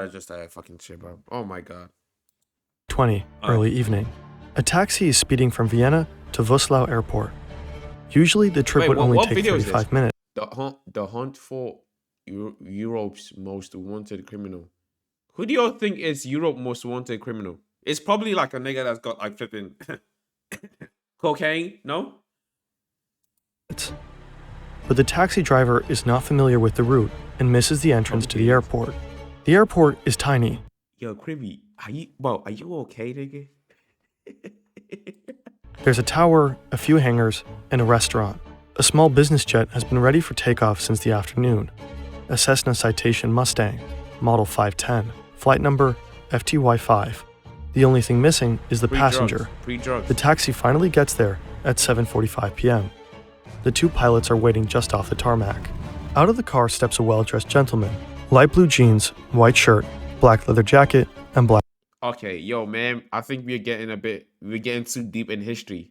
I just had fucking shit, bro. Oh my god. 20, early evening. A taxi is speeding from Vienna to Wrocław Airport. Usually, the trip would only take 35 minutes. The hunt for Europe's most wanted criminal. Who do y'all think is Europe's most wanted criminal? It's probably like a nigga that's got like flipping cocaine, no? But the taxi driver is not familiar with the route and misses the entrance to the airport. The airport is tiny. Yo, Cribby, are you okay, nigga? There's a tower, a few hangars, and a restaurant. A small business jet has been ready for takeoff since the afternoon. A Cessna Citation Mustang, model 510, flight number FTY5. The only thing missing is the passenger. The taxi finally gets there at 7:45 p.m. The two pilots are waiting just off the tarmac. Out of the car steps a well-dressed gentleman. Light blue jeans, white shirt, black leather jacket, and black. Okay, yo, man, I think we're getting too deep in history.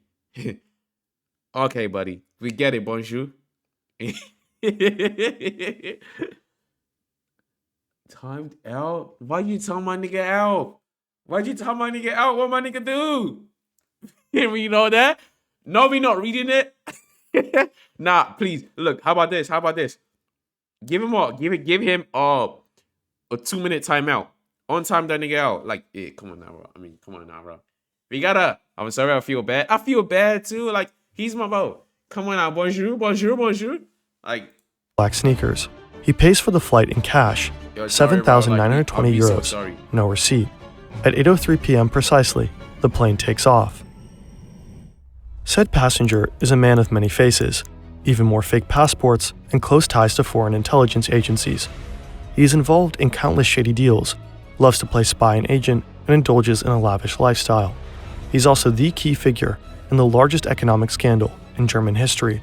Okay, buddy, we get it, bonjour. Timed out? Why you tell my nigga out? Why'd you tell my nigga out? What my nigga do? You know that? No, we not reading it. Nah, please. Look, how about this? Give him a 2-minute timeout. On time that nigga out. Like, yeah, come on now, bro. Come on now, bro. I'm sorry, I feel bad. I feel bad too. Like, he's my bro. Come on now, bonjour. Like, black sneakers. He pays for the flight in cash, 7,920 euros. No receipt. At 8:03 p.m. precisely, the plane takes off. Said passenger is a man of many faces, even more fake passports and close ties to foreign intelligence agencies. He is involved in countless shady deals, loves to play spy and agent, and indulges in a lavish lifestyle. He's also the key figure in the largest economic scandal in German history,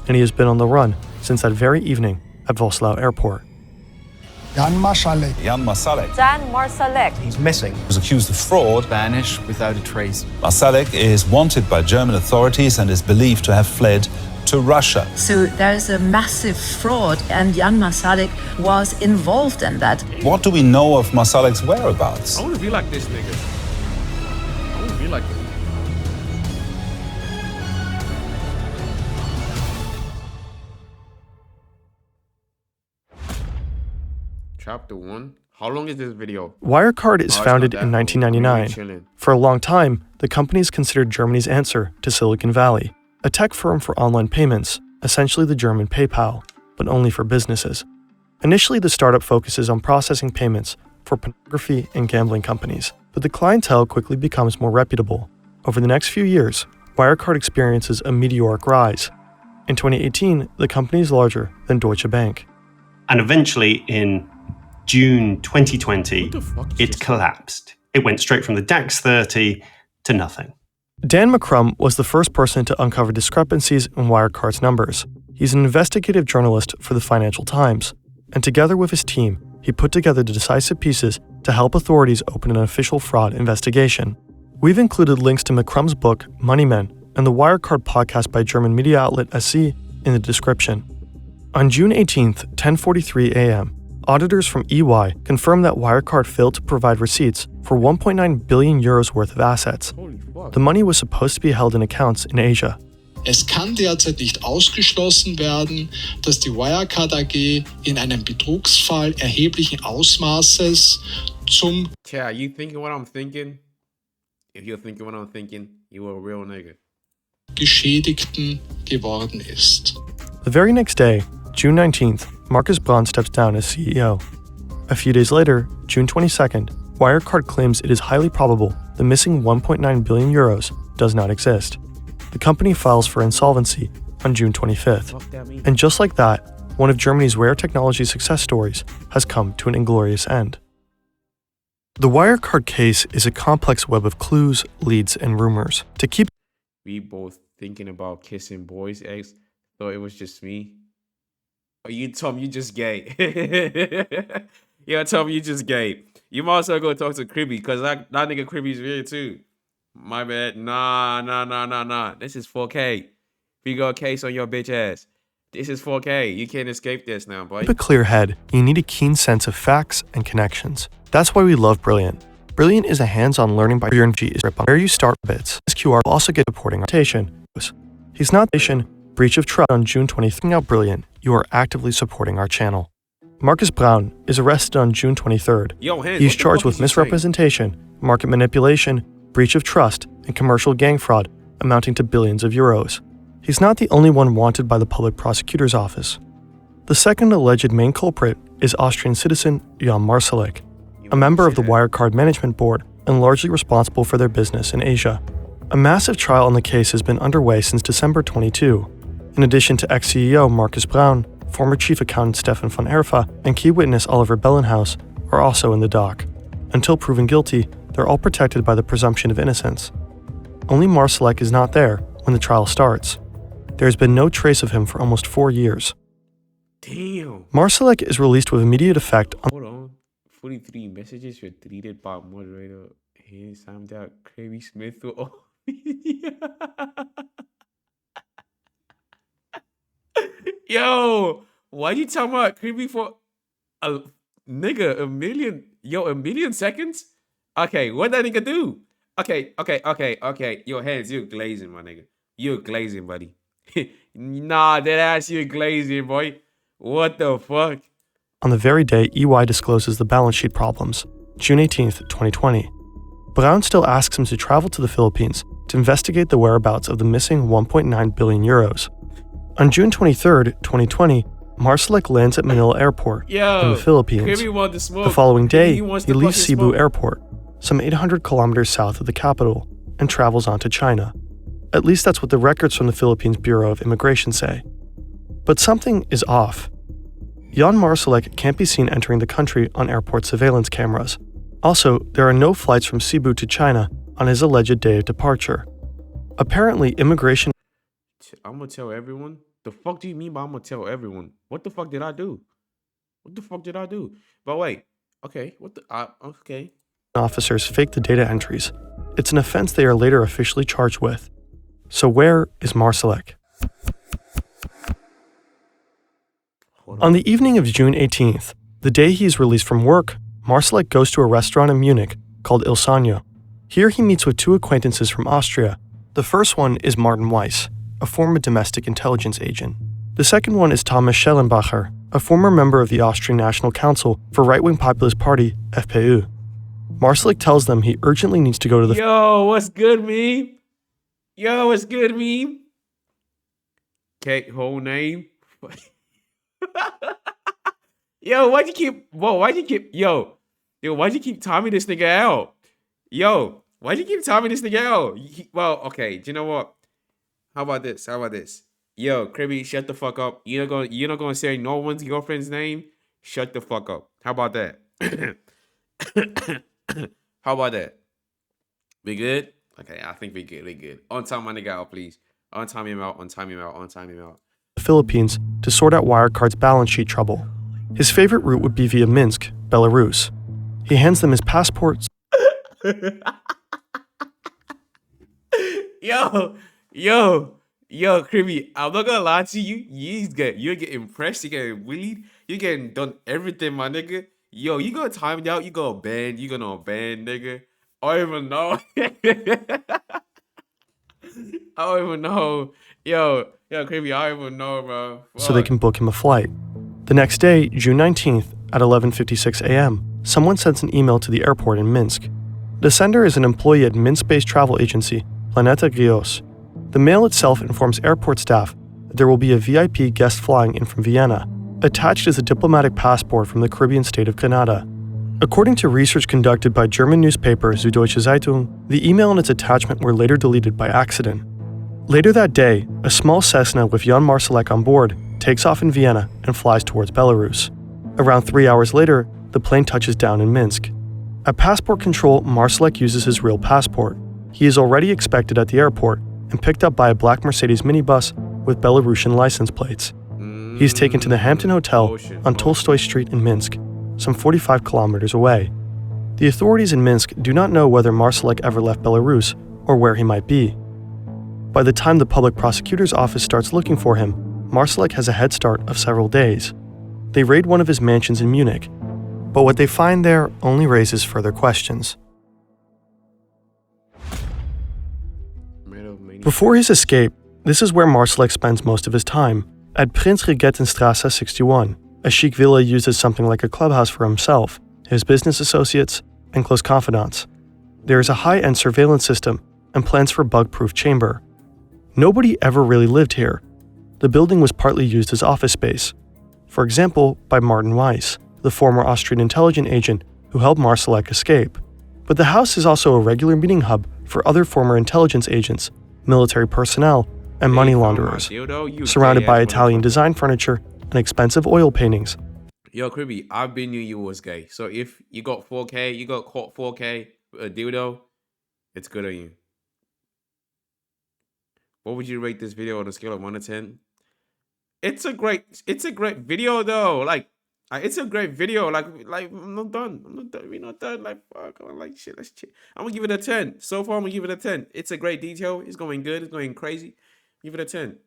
and he has been on the run since that very evening at Wrocław Airport. Jan Marsalek. He's missing. He was accused of fraud. Vanished without a trace. Marsalek is wanted by German authorities and is believed to have fled to Russia. So there is a massive fraud, and Jan Marsalek was involved in that. What do we know of Marsalek's whereabouts? I want to be like this nigga. I want to be like this. Chapter 1. How long is this video? Wirecard is founded in 1999. For a long time, the company is considered Germany's answer to Silicon Valley, a tech firm for online payments, essentially the German PayPal, but only for businesses. Initially, the startup focuses on processing payments for pornography and gambling companies, but the clientele quickly becomes more reputable. Over the next few years, Wirecard experiences a meteoric rise. In 2018, the company is larger than Deutsche Bank. And eventually, in June 2020, it collapsed. It went straight from the DAX 30 to nothing. Dan McCrum was the first person to uncover discrepancies in Wirecard's numbers. He's an investigative journalist for the Financial Times, and together with his team, he put together the decisive pieces to help authorities open an official fraud investigation. We've included links to McCrum's book, Moneymen, and the Wirecard podcast by German media outlet SE in the description. On June 18th, 10:43 a.m., auditors from EY confirmed that Wirecard failed to provide receipts for 1.9 billion euros worth of assets. The money was supposed to be held in accounts in Asia. Es kann derzeit nicht ausgeschlossen werden, dass die Wirecard AG in einem Betrugsfall erheblichen Ausmaßes zum Are you thinking what I'm thinking? If you're thinking what I'm thinking, you're a real nigga. Geschädigten geworden ist. The very next day, June 19th, Markus Braun steps down as CEO. A few days later, June 22nd, Wirecard claims it is highly probable the missing 1.9 billion euros does not exist. The company files for insolvency on June 25th. And just like that, one of Germany's rare technology success stories has come to an inglorious end. The Wirecard case is a complex web of clues, leads, and rumors. To keep we both thinking about kissing boys' eggs, thought it was just me. Oh, you told me you just gay. Yeah, tell me you just gay. You might as well go talk to Cribby, because that nigga Cribby's weird too. My bad. Nah. This is 4K. We got a case on your bitch ass. This is 4K. You can't escape this now, boy. Keep a clear head. You need a keen sense of facts and connections. That's why we love Brilliant. Brilliant is a hands-on learning by your is where you start bits. This QR will also get supporting rotation. He's not breach of trust on June 23rd. Now Brilliant, you are actively supporting our channel. Marcus Brown is arrested on June 23rd. He's charged with misrepresentation, market manipulation, breach of trust, and commercial gang fraud amounting to billions of euros. He's not the only one wanted by the public prosecutor's office. The second alleged main culprit is Austrian citizen Jan Marsalek, a member of the Wirecard Management Board and largely responsible for their business in Asia. A massive trial on the case has been underway since December 22. In addition to ex-CEO Marcus Brown, former chief accountant Stefan von Erfa, and key witness Oliver Bellenhaus are also in the dock. Until proven guilty, they're all protected by the presumption of innocence. Only Marsalek is not there when the trial starts. There's been no trace of him for almost 4 years. Damn. Marsalek is released with immediate effect on. Hold on. 43 messages were deleted by moderator. He signed out Crazy Smith. Oh, yo, why you talking about creepy for a nigga? A million seconds? Okay, what that nigga do? Okay. Your hands, you're glazing, my nigga. You're glazing, buddy. Nah, that ass, you're glazing, boy. What the fuck? On the very day EY discloses the balance sheet problems, June 18th, 2020. Brown still asks him to travel to the Philippines to investigate the whereabouts of the missing 1.9 billion euros. On June 23rd, 2020, Marsalek lands at Manila Airport in the Philippines. The following day, he leaves Cebu Airport, some 800 kilometers south of the capital, and travels on to China. At least that's what the records from the Philippines Bureau of Immigration say. But something is off. Jan Marsalek can't be seen entering the country on airport surveillance cameras. Also, there are no flights from Cebu to China on his alleged day of departure. Apparently, immigration... I'm gonna tell everyone? The fuck do you mean by I'm gonna tell everyone? What the fuck did I do? But wait, okay, okay. Officers fake the data entries. It's an offense they are later officially charged with. So where is Marsalek? On the evening of June 18th, the day he is released from work, Marsalek goes to a restaurant in Munich called Il Sogno. Here he meets with two acquaintances from Austria. The first one is Martin Weiss, a former domestic intelligence agent. The second one is Thomas Schellenbacher, a former member of the Austrian National Council for right-wing populist party FPÖ. Marsalek tells them he urgently needs to go to the... Yo, what's good, meme? Okay, whole name. Yo, why'd you keep timing this nigga out? Yo, why'd you keep timing this nigga out? Well, okay, do you know what? How about this? Yo, Kribby, shut the fuck up. You're not gonna say no one's girlfriend's name? Shut the fuck up. How about that? How about that? We good? Okay, I think we good. On time my nigga out, please. On time him out. Philippines to sort out Wirecard's balance sheet trouble. His favorite route would be via Minsk, Belarus. He hands them his passports. Yo, Kribby, I'm not gonna lie to you. You're getting impressed, you're getting willied, you're getting done everything, my nigga. Yo, you gonna time it out, you gonna ban, nigga. I don't even know. I don't even know. Yo, Kribby, I don't even know, bro. Fuck. So they can book him a flight. The next day, June 19th, at 11:56 a.m., someone sends an email to the airport in Minsk. The sender is an employee at Minsk-based travel agency, Planeta Grios. The mail itself informs airport staff that there will be a VIP guest flying in from Vienna. Attached is a diplomatic passport from the Caribbean state of Grenada. According to research conducted by German newspaper Süddeutsche Zeitung, the email and its attachment were later deleted by accident. Later that day, a small Cessna with Jan Marsalek on board takes off in Vienna and flies towards Belarus. Around 3 hours later, the plane touches down in Minsk. At passport control, Marsalek uses his real passport. He is already expected at the airport and picked up by a black Mercedes minibus with Belarusian license plates. He is taken to the Hampton Hotel on Tolstoy Street in Minsk, some 45 kilometers away. The authorities in Minsk do not know whether Marsalek ever left Belarus or where he might be. By the time the public prosecutor's office starts looking for him, Marsalek has a head start of several days. They raid one of his mansions in Munich, but what they find there only raises further questions. Before his escape, this is where Marsalek spends most of his time, at Prinzregentenstrasse 61, a chic villa used as something like a clubhouse for himself, his business associates, and close confidants. There is a high-end surveillance system and plans for a bug-proof chamber. Nobody ever really lived here. The building was partly used as office space, for example, by Martin Weiss, the former Austrian intelligence agent who helped Marsalek escape. But the house is also a regular meeting hub for other former intelligence agents, military personnel, and money launderers, surrounded by Italian design furniture and expensive oil paintings. Yo, Kribby, I've been knew you was gay. So if you got 4K, you got caught 4K with a dildo, it's good on you. What would you rate this video on a scale of 1 to 10? It's a great video though. It's a great video. Like I'm not done. We're not done. Like fuck. I'm like shit. Let's chill. I'm gonna give it a 10. So far, I'm gonna give it a 10. It's a great detail. It's going good. It's going crazy. Give it a 10.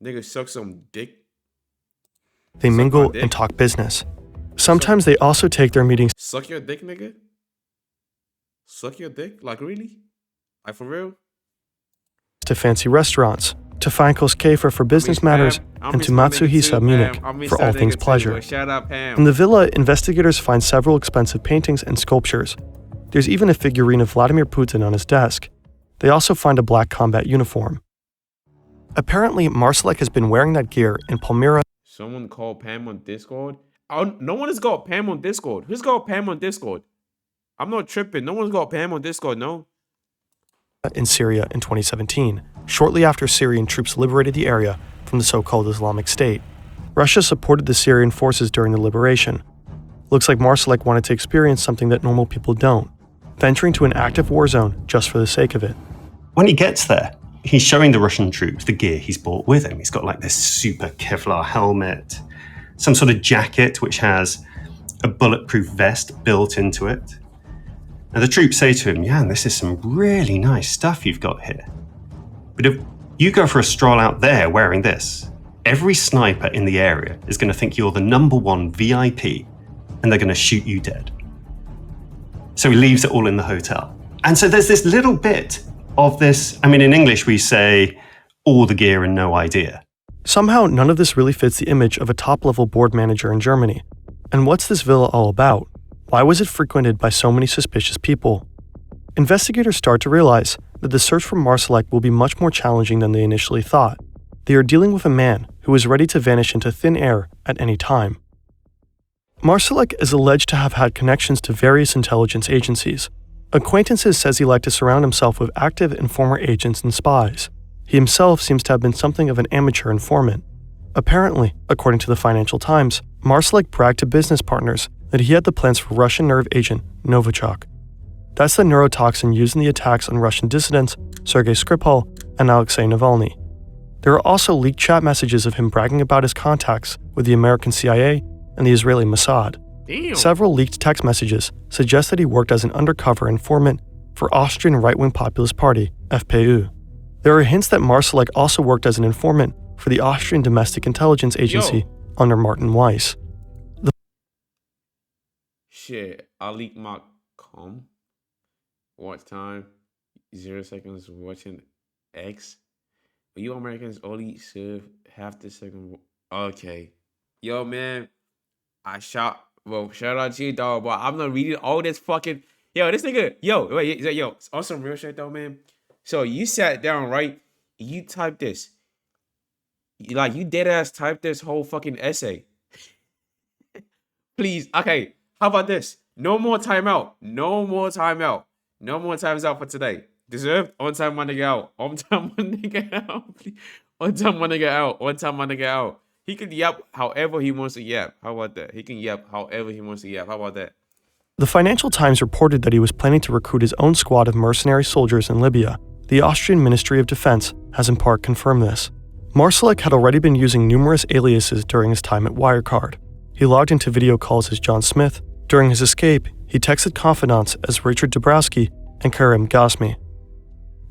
Nigga, suck some dick. They mingle and talk business. Sometimes they also take their meetings Suck your dick, nigga. Suck your dick? Like really? Like for real? to fancy restaurants, to Feinkos Käfer for business matters, and to Matsuhisa Munich for all things pleasure. In the villa, investigators find several expensive paintings and sculptures. There's even a figurine of Vladimir Putin on his desk. They also find a black combat uniform. Apparently, Marsalek has been wearing that gear in Palmyra. Someone called Pam on Discord? Oh, no one has got Pam on Discord. Who's got Pam on Discord? I'm not tripping. No one's got Pam on Discord, no? In Syria in 2017, shortly after Syrian troops liberated the area from the so-called Islamic State. Russia supported the Syrian forces during the liberation. Looks like Marsalek wanted to experience something that normal people don't, venturing to an active war zone just for the sake of it. When he gets there, he's showing the Russian troops the gear he's brought with him. He's got like this super Kevlar helmet, some sort of jacket which has a bulletproof vest built into it. And the troops say to him, "Yeah, this is some really nice stuff you've got here. But if you go for a stroll out there wearing this, every sniper in the area is going to think you're the #1 VIP and they're going to shoot you dead." So he leaves it all in the hotel. And so there's this little bit of this, I mean, in English we say, all the gear and no idea. Somehow, none of this really fits the image of a top-level board manager in Germany. And what's this villa all about? Why was it frequented by so many suspicious people? Investigators start to realize that the search for Marsalek will be much more challenging than they initially thought. They are dealing with a man who is ready to vanish into thin air at any time. Marsalek is alleged to have had connections to various intelligence agencies. Acquaintances says he liked to surround himself with active and former agents and spies. He himself seems to have been something of an amateur informant. Apparently, according to the Financial Times, Marsalek bragged to business partners that he had the plans for Russian nerve agent Novichok. That's the neurotoxin used in the attacks on Russian dissidents Sergei Skripal and Alexei Navalny. There are also leaked chat messages of him bragging about his contacts with the American CIA and the Israeli Mossad. Damn. Several leaked text messages suggest that he worked as an undercover informant for Austrian right-wing populist party, FPÖ. There are hints that Marsalek also worked as an informant for the Austrian Domestic Intelligence Agency under Martin Weiss. Shit, I'll leak my com. Watch time, 0 seconds watching X. You Americans only serve half the second. Okay. Yo, man, shout out to you, dog, but I'm not reading all this fucking. Yo, this nigga, yo, on some real shit, though, man. So you sat down, right? You typed this. You dead ass typed this whole fucking essay. Please, okay. How about this? No more timeout. No more timeout. No more times out for today. Deserved. On time, my nigga out. On time, my nigga out. Please. On time, my nigga out. On time, my nigga out. He can yap however he wants to yap. How about that? He can yap however he wants to yap. How about that? The Financial Times reported that he was planning to recruit his own squad of mercenary soldiers in Libya. The Austrian Ministry of Defense has in part confirmed this. Marsalek had already been using numerous aliases during his time at Wirecard. He logged into video calls as John Smith. During his escape, he texted confidants as Richard Dabrowski and Karim Ghasmi.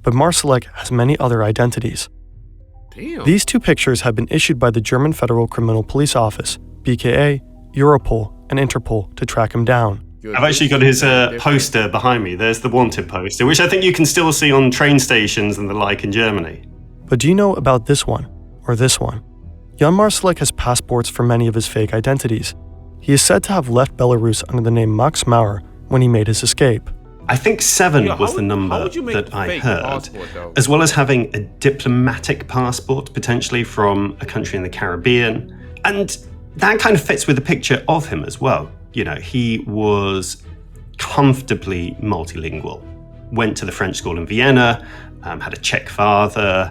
But Marsalek has many other identities. Damn. These two pictures have been issued by the German Federal Criminal Police Office, BKA, Europol, and Interpol to track him down. I've actually got his poster behind me. There's the wanted poster, which I think you can still see on train stations and the like in Germany. But do you know about this one, or this one? Jan Marsalek has passports for many of his fake identities. He is said to have left Belarus under the name Max Maurer when he made his escape. I think 7 was the number that I heard, as well as having a diplomatic passport, potentially from a country in the Caribbean. And that kind of fits with the picture of him as well. You know, he was comfortably multilingual, went to the French school in Vienna, had a Czech father,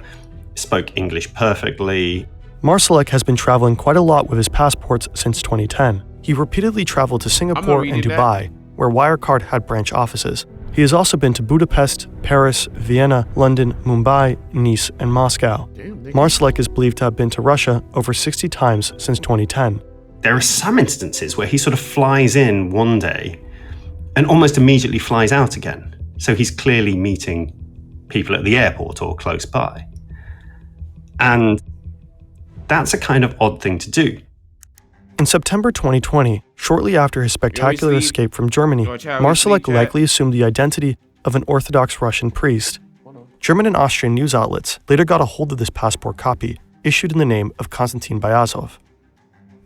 spoke English perfectly. Marsalek has been traveling quite a lot with his passports since 2010. He repeatedly traveled to Singapore and Dubai, where Wirecard had branch offices. He has also been to Budapest, Paris, Vienna, London, Mumbai, Nice, and Moscow. Marsalek is believed to have been to Russia over 60 times since 2010. There are some instances where he sort of flies in one day and almost immediately flies out again. So he's clearly meeting people at the airport or close by. And that's a kind of odd thing to do. In September 2020, shortly after his spectacular escape from Germany, Marsalek likely assumed the identity of an Orthodox Russian priest. German and Austrian news outlets later got a hold of this passport copy, issued in the name of Konstantin Byazov.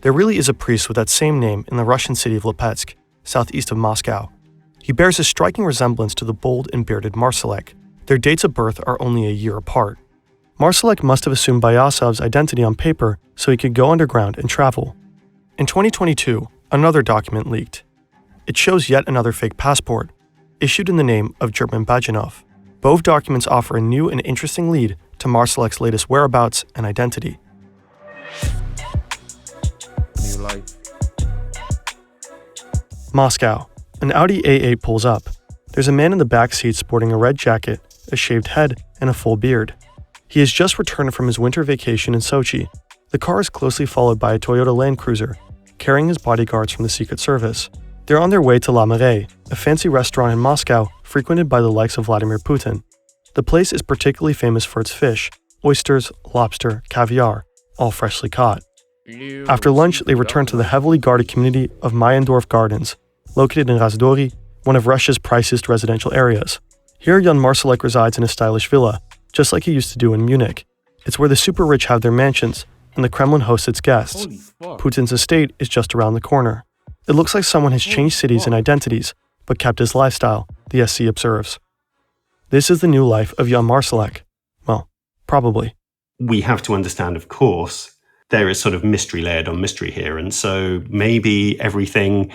There really is a priest with that same name in the Russian city of Lipetsk, southeast of Moscow. He bears a striking resemblance to the bold and bearded Marsalek. Their dates of birth are only a year apart. Marsalek must have assumed Byazov's identity on paper so he could go underground and travel. In 2022, another document leaked. It shows yet another fake passport, issued in the name of German Bajanov. Both documents offer a new and interesting lead to Marsalek's latest whereabouts and identity. New life. Moscow. An Audi A8 pulls up. There's a man in the back seat sporting a red jacket, a shaved head, and a full beard. He has just returned from his winter vacation in Sochi. The car is closely followed by a Toyota Land Cruiser, carrying his bodyguards from the Secret Service. They're on their way to La Marais, a fancy restaurant in Moscow frequented by the likes of Vladimir Putin. The place is particularly famous for its fish, oysters, lobster, caviar, all freshly caught. After lunch, they return to the heavily guarded community of Mayendorf Gardens, located in Razdori, one of Russia's priciest residential areas. Here, Jan Marsalek resides in a stylish villa, just like he used to do in Munich. It's where the super rich have their mansions, and the Kremlin hosts its guests. Putin's estate is just around the corner. It looks like someone has changed cities and identities, but kept his lifestyle, the SC observes. This is the new life of Jan Marsalek. Well, probably. We have to understand, of course, there is sort of mystery layered on mystery here, and so maybe everything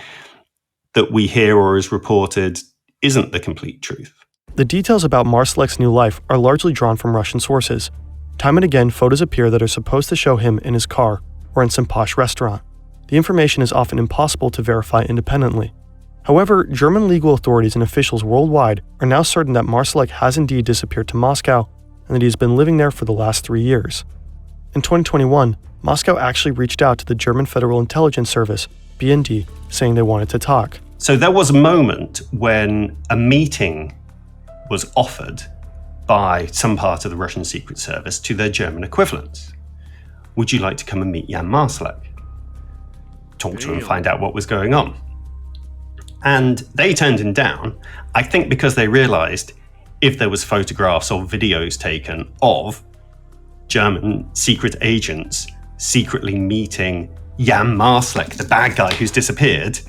that we hear or is reported isn't the complete truth. The details about Marsalek's new life are largely drawn from Russian sources. Time and again, photos appear that are supposed to show him in his car or in some posh restaurant. The information is often impossible to verify independently. However, German legal authorities and officials worldwide are now certain that Marsalek has indeed disappeared to Moscow and that he has been living there for the last 3 years. In 2021, Moscow actually reached out to the German Federal Intelligence Service, BND, saying they wanted to talk. So there was a moment when a meeting was offered by some part of the Russian Secret Service to their German equivalents. Would you like to come and meet Jan Marsalek? Talk to him and find out what was going on. And they turned him down, I think because they realized if there was photographs or videos taken of German secret agents secretly meeting Jan Marsalek, the bad guy who's disappeared,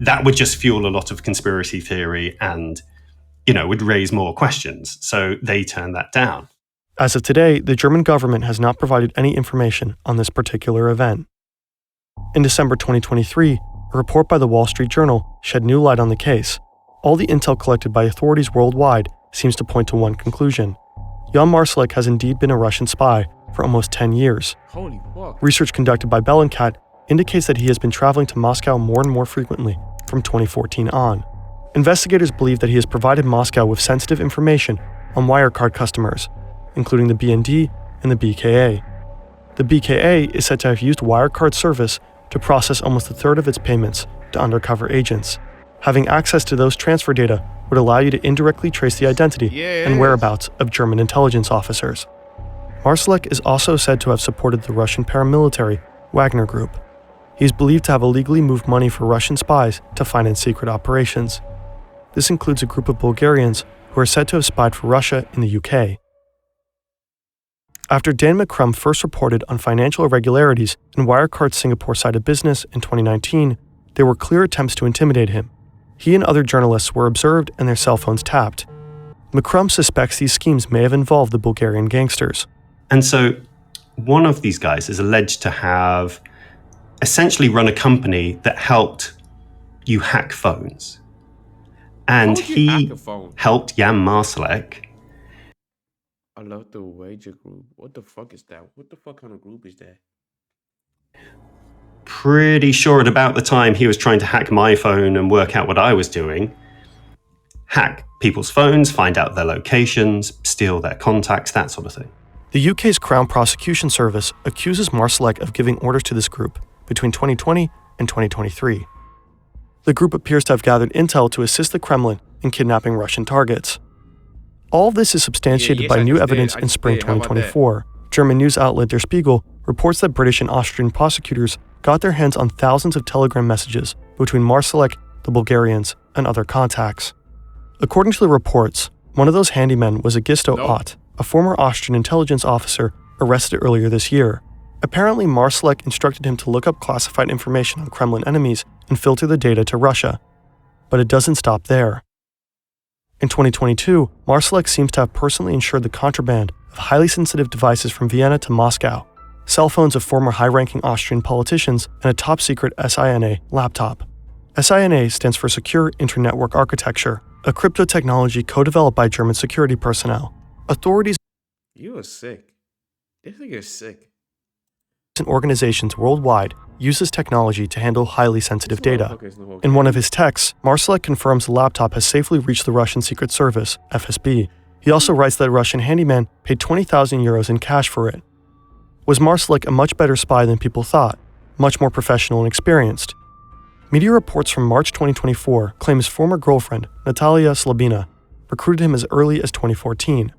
that would just fuel a lot of conspiracy theory and, would raise more questions. So they turned that down. As of today, the German government has not provided any information on this particular event. In December 2023, a report by the Wall Street Journal shed new light on the case. All the intel collected by authorities worldwide seems to point to one conclusion. Jan Marsalek has indeed been a Russian spy for almost 10 years. Holy fuck. Research conducted by Bellingcat indicates that he has been traveling to Moscow more and more frequently from 2014 on. Investigators believe that he has provided Moscow with sensitive information on Wirecard customers, including the BND and the BKA. The BKA is said to have used Wirecard service to process almost a third of its payments to undercover agents. Having access to those transfer data would allow you to indirectly trace the identity and whereabouts of German intelligence officers. Marsalek is also said to have supported the Russian paramilitary Wagner Group. He is believed to have illegally moved money for Russian spies to finance secret operations. This includes a group of Bulgarians who are said to have spied for Russia in the UK. After Dan McCrum first reported on financial irregularities in Wirecard's Singapore side of business in 2019, there were clear attempts to intimidate him. He and other journalists were observed and their cell phones tapped. McCrum suspects these schemes may have involved the Bulgarian gangsters. And so one of these guys is alleged to have essentially run a company that helped you hack phones. And he helped Jan Marsalek. I love the wager group. What the fuck is that? What the fuck kind of group is that? Pretty sure at about the time he was trying to hack my phone and work out what I was doing, hack people's phones, find out their locations, steal their contacts, that sort of thing. The UK's Crown Prosecution Service accuses Marsalek of giving orders to this group between 2020 and 2023. The group appears to have gathered intel to assist the Kremlin in kidnapping Russian targets. All of this is substantiated by new evidence in spring 2024. German news outlet Der Spiegel reports that British and Austrian prosecutors got their hands on thousands of telegram messages between Marsalek, the Bulgarians, and other contacts. According to the reports, one of those handymen was Augusto Ott, a former Austrian intelligence officer arrested earlier this year. Apparently, Marsalek instructed him to look up classified information on Kremlin enemies and filter the data to Russia. But it doesn't stop there. In 2022, Marsalek seems to have personally ensured the contraband of highly sensitive devices from Vienna to Moscow, cell phones of former high-ranking Austrian politicians, and a top-secret SINA laptop. SINA stands for Secure Internetwork Architecture, a crypto technology co-developed by German security personnel. Authorities You are sick. This nigga is sick. and organizations worldwide use this technology to handle highly sensitive data. In one of his texts, Marsalek confirms the laptop has safely reached the Russian Secret Service, FSB. He also writes that a Russian handyman paid 20,000 euros in cash for it. Was Marsalek a much better spy than people thought, much more professional and experienced? Media reports from March 2024 claim his former girlfriend, Natalia Slabina, recruited him as early as 2014.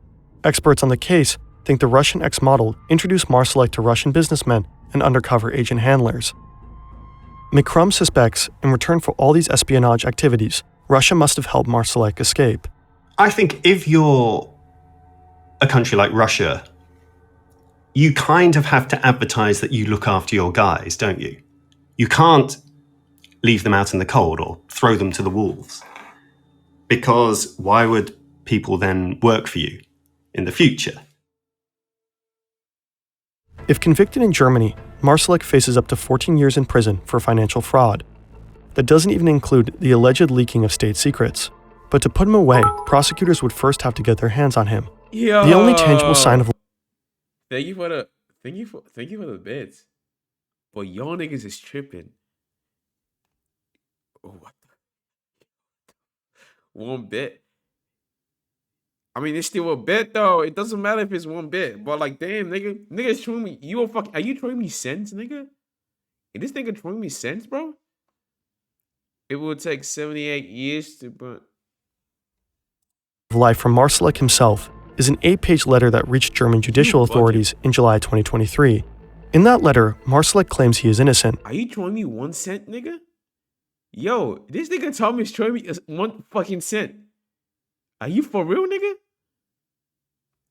Experts on the case think the Russian ex-model introduced Marsalek to Russian businessmen and undercover agent handlers. McCrum suspects, in return for all these espionage activities, Russia must have helped Marsalek escape. I think if you're a country like Russia, you kind of have to advertise that you look after your guys, don't you? You can't leave them out in the cold or throw them to the wolves. Because why would people then work for you in the future? If convicted in Germany, Marsalek faces up to 14 years in prison for financial fraud. That doesn't even include the alleged leaking of state secrets. But to put him away, prosecutors would first have to get their hands on him. Yo. The only tangible sign of Thank you for the bits. But y'all niggas is tripping. Oh, what the? 1 bit. I mean, it's still a bit though. It doesn't matter if it's 1 bit. But like, damn, nigga's throwing me. Are you throwing me cents, nigga? Is this nigga throwing me cents, bro? It will take 78 years to, but life from Marsalek himself is an 8-page letter that reached German judicial authorities in July 2023. In that letter, Marsalek claims he is innocent. Are you throwing me 1 cent, nigga? Yo, this nigga told me he's throwing me 1 fucking cent. Are you for real, nigga?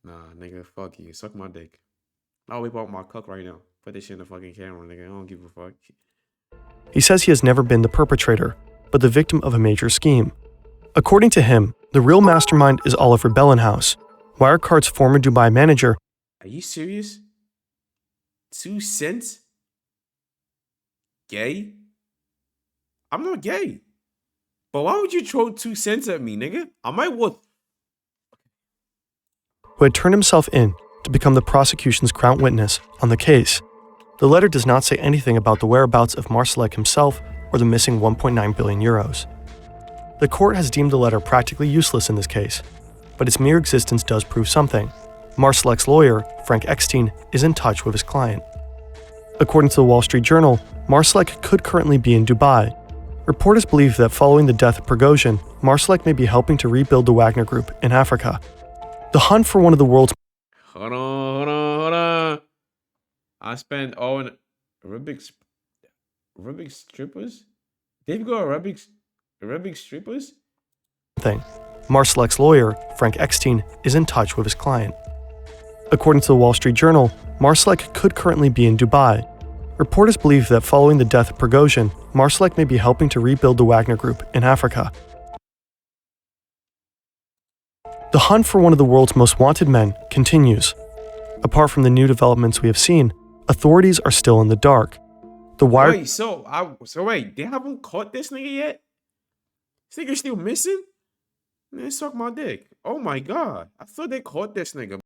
Nah, nigga, fuck you. Suck my dick. I'll whip out my cock right now. Put this shit in the fucking camera, nigga. I don't give a fuck. He says he has never been the perpetrator, but the victim of a major scheme. According to him, the real mastermind is Oliver Bellenhaus, Wirecard's former Dubai manager. Are you serious? 2 cents? Gay? I'm not gay. But why would you throw 2 cents at me, nigga? I might what? Who had turned himself in to become the prosecution's crown witness on the case. The letter does not say anything about the whereabouts of Marsalek himself or the missing 1.9 billion euros. The court has deemed the letter practically useless in this case, but its mere existence does prove something. Marsalek's lawyer, Frank Eckstein, is in touch with his client. According to the Wall Street Journal, Marsalek could currently be in Dubai. Reporters believe that following the death of Prigozhin, Marsalek may be helping to rebuild the Wagner Group in Africa. The hunt for one of the world's Hold on. I spent all in Rubik's strippers. They've got Rubik's strippers. thing. Marsalek's lawyer, Frank Eckstein, is in touch with his client. According to the Wall Street Journal, Marsalek could currently be in Dubai. Reporters believe that following the death of Prigozhin, Marsalek may be helping to rebuild the Wagner Group in Africa. The hunt for one of the world's most wanted men continues. Apart from the new developments we have seen, authorities are still in the dark. The wire. Wait, wait, they haven't caught this nigga yet? This nigga's still missing? Man, suck my dick. Oh my god. I thought they caught this nigga.